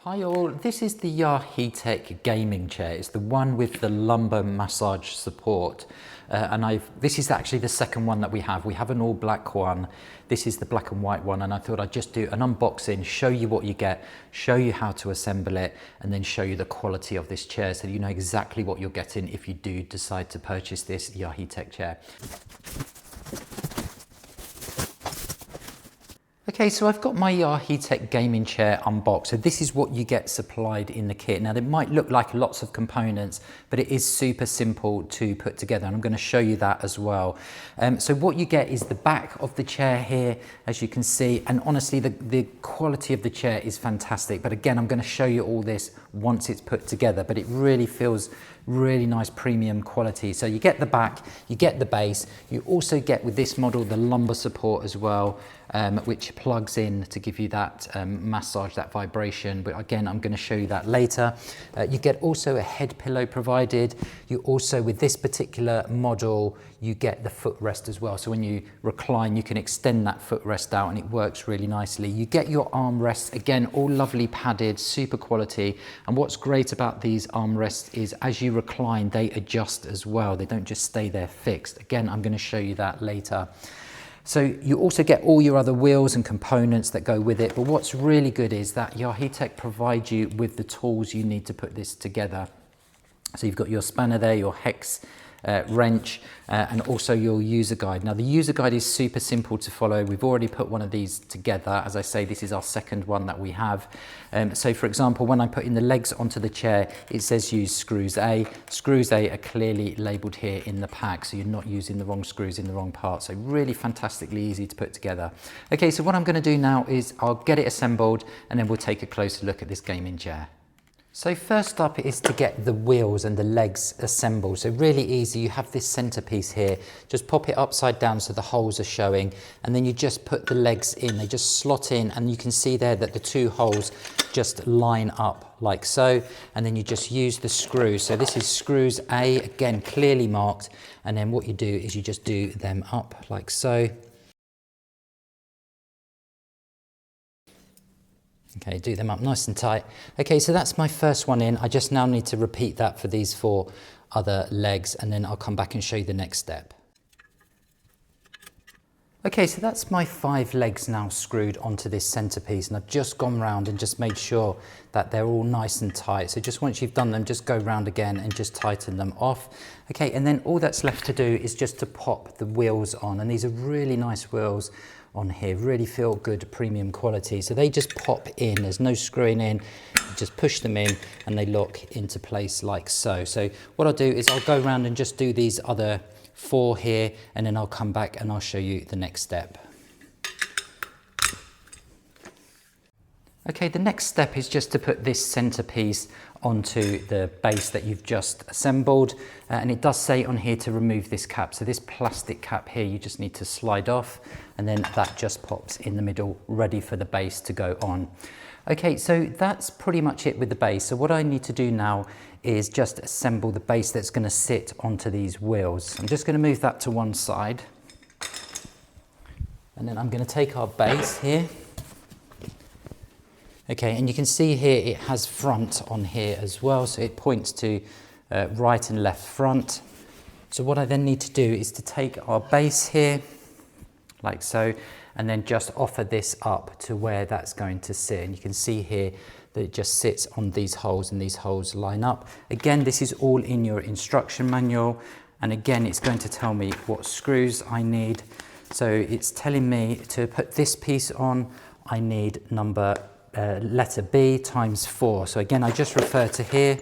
Hi all, this is the Yaheetech Gaming Chair. It's the one with the lumbar massage support. This is actually the second one that we have. We have an all black one. This is the black and white one, and I thought I'd just do an unboxing, show you what you get, show you how to assemble it, and then show you the quality of this chair so you know exactly what you're getting if you do decide to purchase this Yaheetech chair. Okay, so I've got my Yaheetech Gaming Chair unboxed. So this is what you get supplied in the kit. Now, it might look like lots of components, but it is super simple to put together, and I'm going to show you that as well. So what you get is the back of the chair here, as you can see, and honestly, the quality of the chair is fantastic. But again, I'm going to show you all this once it's put together, but it really feels really nice premium quality. So you get the back, you get the base, you also get with this model the lumbar support as well, which plugs in to give you that massage, that vibration. But again, I'm going to show you that later. You get also a head pillow provided. You also, with this particular model, you get the footrest as well. So when you recline, you can extend that footrest out and it works really nicely. You get your armrests, again, all lovely padded, super quality. And what's great about these armrests is as you recline, they adjust as well. They don't just stay there fixed. Again, I'm going to show you that later. So you also get all your other wheels and components that go with it. But what's really good is that Yaheetech provides you with the tools you need to put this together. So you've got your spanner there, your hex wrench, and also your user guide. Now the user guide is super simple to follow. We've already put one of these together. As I say, this is our second one that we have. So for example, when I'm putting the legs onto the chair, it says use screws A. Screws A are clearly labeled here in the pack, so you're not using the wrong screws in the wrong part. So really fantastically easy to put together. Okay, so what I'm going to do now is I'll get it assembled and then we'll take a closer look at this gaming chair. So first up is to get the wheels and the legs assembled. So really easy, you have this centerpiece here, just pop it upside down so the holes are showing, and then you just put the legs in, they just slot in, and you can see there that the two holes just line up like so, and then you just use the screws. So this is screws A, again clearly marked, and then what you do is you just do them up like so. Okay, do them up nice and tight. Okay, so that's my first one in. I just now need to repeat that for these 4 other legs, and then I'll come back and show you the next step. Okay, so that's my 5 legs now screwed onto this centerpiece, and I've just gone round and just made sure that they're all nice and tight. So just once you've done them, just go round again and just tighten them off. Okay, and then all that's left to do is just to pop the wheels on, and these are really nice wheels on here, really feel good premium quality. So they just pop in, there's no screwing in, you just push them in and they lock into place like so. So what I'll do is I'll go around and just do these other 4 here, and then I'll come back and I'll show you the next step. Okay, the next step is just to put this centerpiece onto the base that you've just assembled, and it does say on here to remove this cap. So this plastic cap here you just need to slide off, and then that just pops in the middle, ready for the base to go on. Okay, so that's pretty much it with the base. So what I need to do now is just assemble the base that's going to sit onto these wheels. I'm just going to move that to one side, and then I'm going to take our base here. Okay, and you can see here it has front on here as well, so it points to right and left front. So what I then need to do is to take our base here, like so, and then just offer this up to where that's going to sit. And you can see here that it just sits on these holes, and these holes line up. Again, this is all in your instruction manual, and again, it's going to tell me what screws I need. So it's telling me to put this piece on, I need letter B times 4. So again, I just refer to here,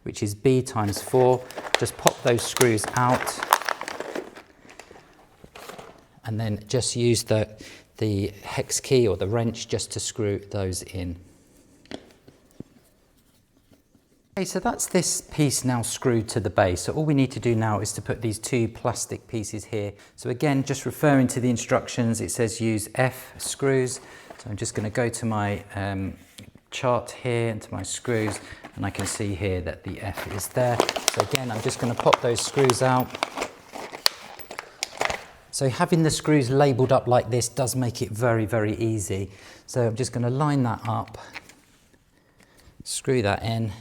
which is B times 4. Just pop those screws out, and then just use the hex key or the wrench just to screw those in. Okay, so that's this piece now screwed to the base. So all we need to do now is to put these 2 plastic pieces here. So again, just referring to the instructions, it says use F screws. So I'm just going to go to my chart here and to my screws, and I can see here that the F is there. So again, I'm just going to pop those screws out. So having the screws labelled up like this does make it very, very easy. So I'm just going to line that up. screw that in.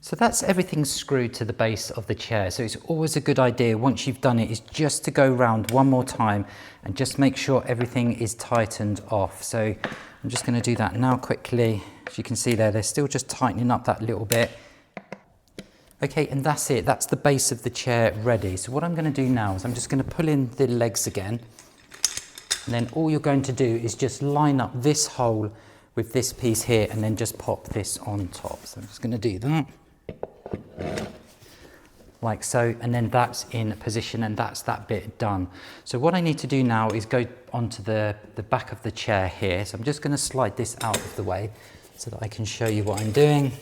So that's everything screwed to the base of the chair. So it's always a good idea once you've done it is just to go round one more time and just make sure everything is tightened off. So I'm just going to do that now quickly. As you can see there, they're still just tightening up that little bit. Okay, and that's it. That's the base of the chair ready. So what I'm going to do now is I'm just going to pull in the legs again. And then all you're going to do is just line up this hole with this piece here and then just pop this on top. So I'm just going to do that. Like so, and then that's in position and that's that bit done. So what I need to do now is go onto the back of the chair here. So I'm just going to slide this out of the way so that I can show you what I'm doing.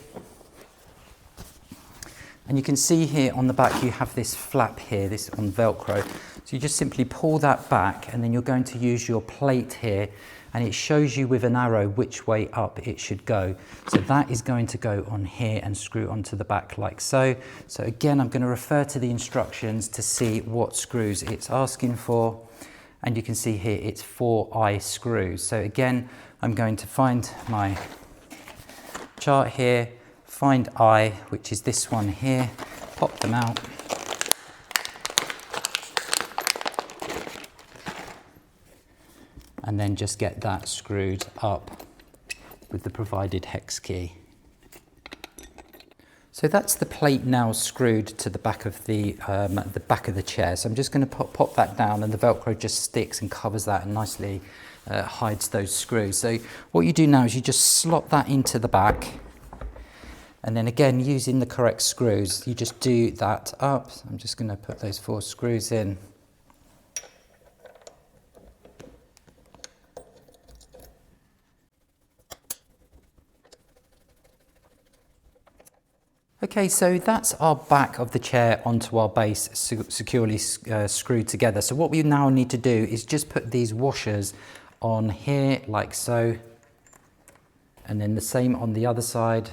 And you can see here on the back you have this flap here, this on Velcro. So you just simply pull that back and then you're going to use your plate here and it shows you with an arrow which way up it should go. So that is going to go on here and screw onto the back like so. So again, I'm going to refer to the instructions to see what screws it's asking for. And you can see here it's 4I screws. So again, I'm going to find my chart here, find I, which is this one here, pop them out. And then just get that screwed up with the provided hex key. So that's the plate now screwed to the back of the back of the chair. So I'm just going to pop that down and the Velcro just sticks and covers that and nicely hides those screws. So what you do now is you just slot that into the back. And then again, using the correct screws, you just do that up. So I'm just going to put those 4 screws in. Okay, so that's our back of the chair onto our base securely screwed together. So what we now need to do is just put these washers on here like so, and then the same on the other side.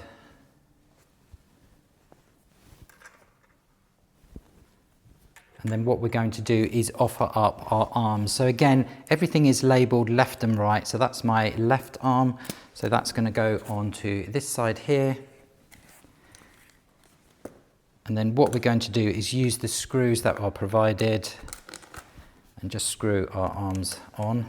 And then what we're going to do is offer up our arms. So again, everything is labeled left and right. So that's my left arm. So that's going to go onto this side here. And then what we're going to do is use the screws that are provided and just screw our arms on.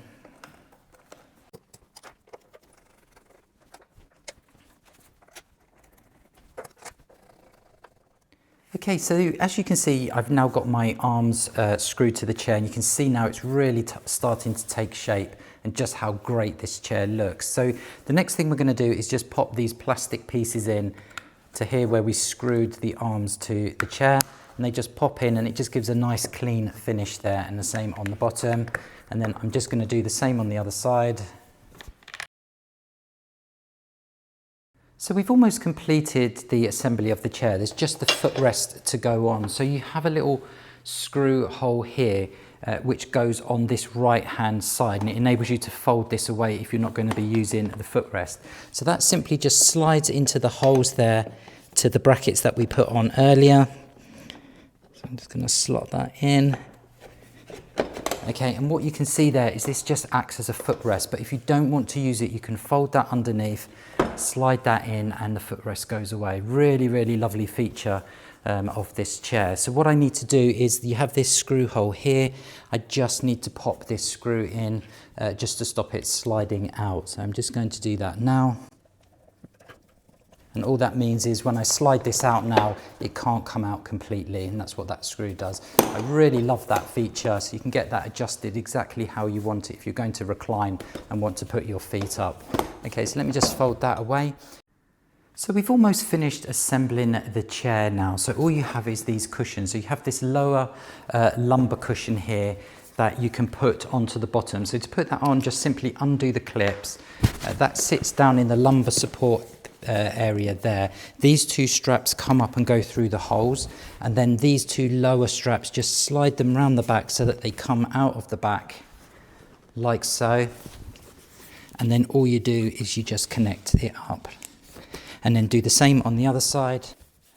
Okay, so as you can see, I've now got my arms screwed to the chair and you can see now it's really starting to take shape and just how great this chair looks. So the next thing we're going to do is just pop these plastic pieces in to here where we screwed the arms to the chair, and they just pop in and it just gives a nice clean finish there, and the same on the bottom. And then I'm just going to do the same on the other side. So we've almost completed the assembly of the chair. There's just the footrest to go on. So you have a little screw hole here which goes on this right hand side, and it enables you to fold this away if you're not going to be using the footrest. So that simply just slides into the holes there to the brackets that we put on earlier. So I'm just going to slot that in. Okay, and what you can see there is this just acts as a footrest, but if you don't want to use it, you can fold that underneath, slide that in, and the footrest goes away. Really, really lovely feature of this chair. So what I need to do is, you have this screw hole here. I just need to pop this screw in just to stop it sliding out. So I'm just going to do that now. And all that means is when I slide this out now, it can't come out completely, and that's what that screw does. I really love that feature, so you can get that adjusted exactly how you want it if you're going to recline and want to put your feet up. Okay, so let me just fold that away. So we've almost finished assembling the chair now. So all you have is these cushions. So you have this lower lumbar cushion here that you can put onto the bottom. So to put that on, just simply undo the clips. That sits down in the lumbar support area there. These 2 straps come up and go through the holes, and then these 2 lower straps, just slide them around the back so that they come out of the back like so, and then all you do is you just connect it up, and then do the same on the other side.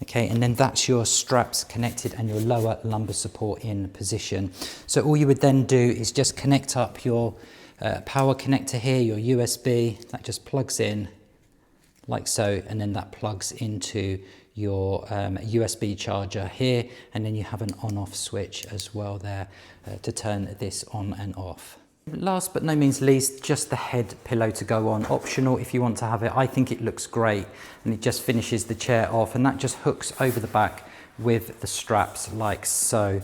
Okay, and then that's your straps connected and your lower lumbar support in position. So all you would then do is just connect up your power connector here, your USB, that just plugs in like so, and then that plugs into your USB charger here, and then you have an on-off switch as well there to turn this on and off. Last but no means least, just the head pillow to go on, optional if you want to have it. I think it looks great, and it just finishes the chair off, and that just hooks over the back with the straps like so.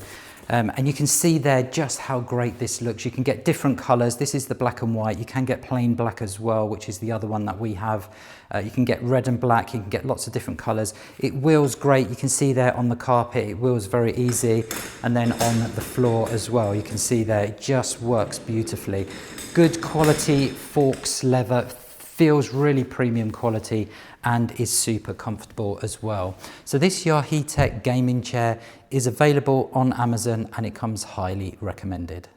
And you can see there just how great this looks. You can get different colors. This is the black and white. You can get plain black as well, which is the other one that we have. You can get red and black. You can get lots of different colors. It wheels great. You can see there on the carpet, it wheels very easy. And then on the floor as well, you can see there, it just works beautifully. Good quality forks leather, feels really premium quality, and is super comfortable as well. So this Yaheetech gaming chair is available on Amazon, and it comes highly recommended.